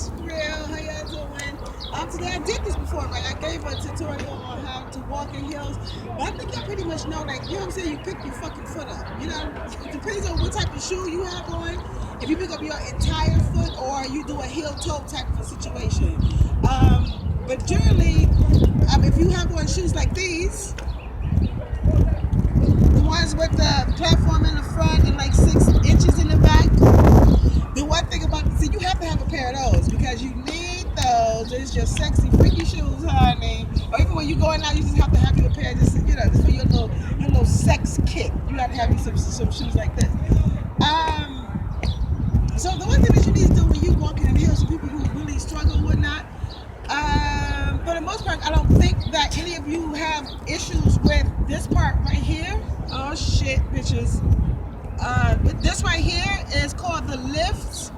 What's real? How y'all doing? Today I did this before, right? I gave a tutorial on how to walk in heels, but I think y'all pretty much know, like, you know what I'm saying? You pick your fucking foot up. You know, it depends on what type of shoe you have on. If you pick up your entire foot or you do a heel toe type of a situation. But generally, if you have on shoes like these, the ones with the platform in the front and like 6 inches in the back. The one thing about see, you have to have a pair of those because you need those. It's your sexy, freaky shoes, honey. Or even when you going out, you just have to have you a pair, just just for your little sex kit. You got to have you some shoes like this. So the one thing that you need to do when you walking in heels for people who really struggle and whatnot. For the most part, I don't think that any of you have issues with this part right here. Oh shit, bitches. But this right here is called the lift.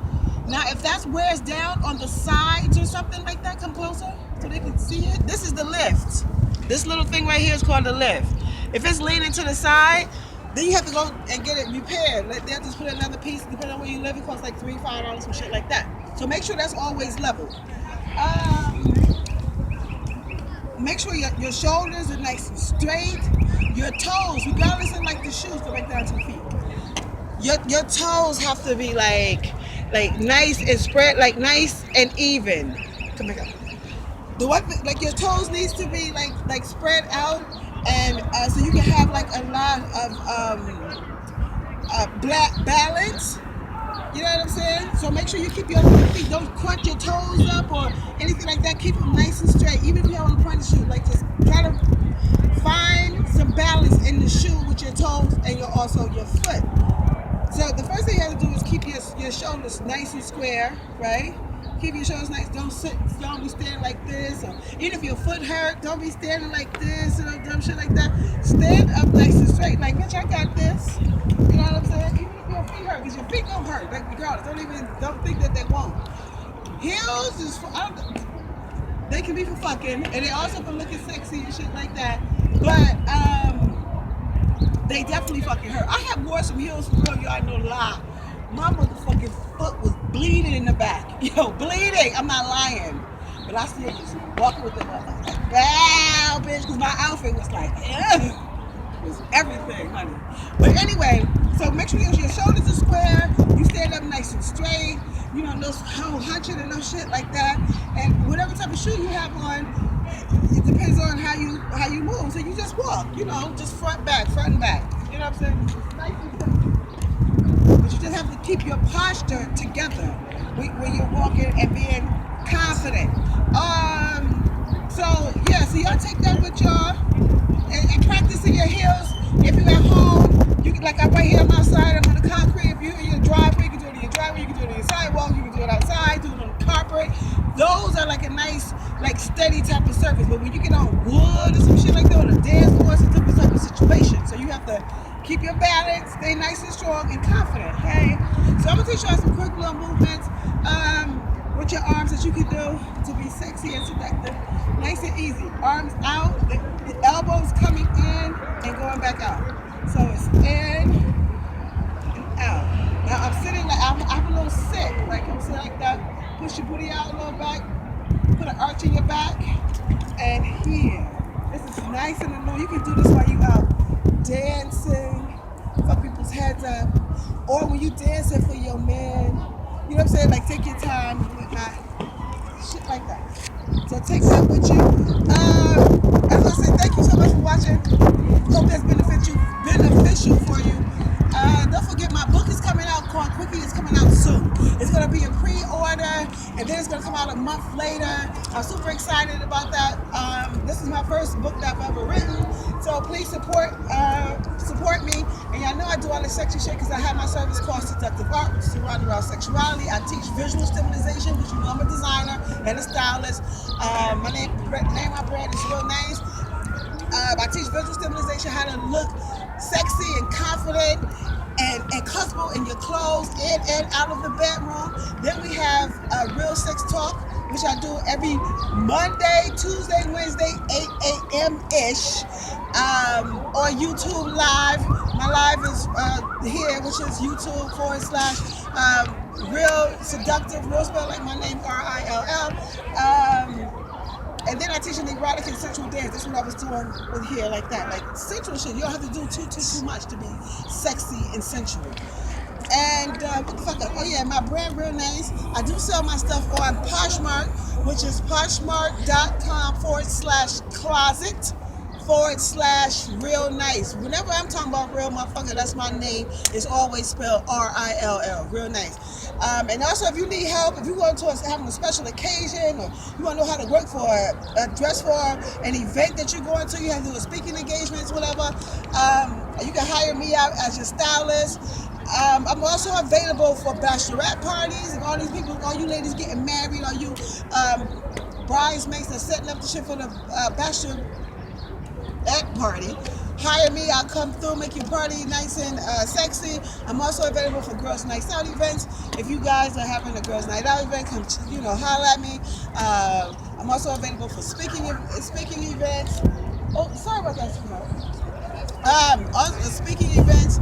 Now, if that's wears down on the sides or something like that, come closer so they can see it. This is the lift. This little thing right here is called the lift. If it's leaning to the side, then you have to go and get it repaired. They'll just put another piece, depending on where you live. It costs like $3, $5, some shit like that. So make sure that's always level. Make sure your shoulders are nice and straight. Your toes, regardless of like the shoes, go back down to the feet. Your toes have to be like nice and spread, like nice and even. Come back up. The one thing, like your toes needs to be like spread out, and so you can have like a lot of black balance. You know what I'm saying? So make sure you keep your feet, don't crunch your toes up or anything like that. Keep them nice and straight. Even if you have on a pointed shoe, like just try to find some balance in the shoe with your toes and also your foot. So the first thing you have to do is keep your shoulders nice and square, right? Keep your shoulders nice. Don't be standing like this. Or even if your foot hurt, don't be standing like this or dumb shit like that. Stand up nice and straight. Like, bitch, I got this. You know what I'm saying? Even if your feet hurt, because your feet don't hurt. Like, regardless, don't think that they won't. Heels is they can be for fucking, and they also for looking sexy and shit like that. But they definitely fucking hurt. I have wore some heels for real, y'all no lie. My motherfucking foot was bleeding in the back. Yo, bleeding. I'm not lying. But I still just walking with them. I was like, wow, bitch, because my outfit was like, ugh. It was everything, honey. But anyway, so make sure your shoulders are square. You stand up nice and straight. You know, no hunching and no shit like that. And whatever type of shoe you have on, it depends on how you move. So you just walk, just front and back. You know what I'm saying? It's nice and simple. But you just have to keep your posture together when you're walking and being confident. So y'all take that with y'all and practicing your heels. If you're at home, you can, like I'm right here on my side, I'm on the concrete. If you're in your driveway, you can do it in your driveway, you can do it in your sidewalk, you can do it outside, do it on the carpet. Those are like a nice, like steady type of surface. But when you get on wood or some shit like that, on a dance floor, it's a different type of situation. So you have to keep your balance, stay nice and strong and confident, okay? So I'm gonna teach y'all some quick little movements with your arms that you can do to be sexy and seductive. Nice and easy. Arms out, the elbows coming in and going back out. So it's in and out. Now I'm sitting like I'm a little sit, like I'm sitting like that. Push your booty out a little back. Put an arch in your back, and here. This is nice and low. You can do this while you out dancing, fuck people's heads up, or when you dancing for your man. You know what I'm saying? Like take your time and whatnot, shit like that. So take that with you. As I said, thank you so much for watching. Hope that's beneficial for you. Don't forget my book is coming out called Quickie. It's coming out soon. It's going to be a pre-order and then it's going to come out a month later. I'm super excited about that. This is my first book that I've ever written. So please support me. And y'all know I do all this sexy shit because I have my service called Seductive Art, which is surrounded around sexuality. I teach visual stimulation, which you know I'm a designer and a stylist. My name my brand is Real Names. I teach visual stimulation, how to look sexy and confident and comfortable in your clothes, in and out of the bedroom. Then we have Real Sex Talk, which I do every Monday, Tuesday, Wednesday, 8 a.m.-ish on YouTube Live. My live is here, which is YouTube / real seductive, real spell like my name, Rill. And then I teach an erotic and sensual dance. That's what I was doing with here, like that, like sensual shit. You don't have to do too much to be sexy and sensual. And what the fuck? Oh yeah, my brand real nice. I do sell my stuff on Poshmark, which is poshmark.com/closet /real nice. Whenever I'm talking about real motherfucker, that's my name. It's always spelled Rill, real nice. And also, if you need help, if you go to having a special occasion, or you want to know how to work for a dress for an event that you're going to, you have to do a speaking engagements, whatever. You can hire me out as your stylist. I'm also available for bachelorette parties and all these people, all you ladies getting married, all you bridesmaids that setting up the shit for the bachelor party. Hire me, I'll come through, make your party nice and sexy. I'm also available for girls' night out events. If you guys are having a girls' night out event, come holler at me. I'm also available for speaking events. Oh, sorry about that, sweetheart. On speaking events,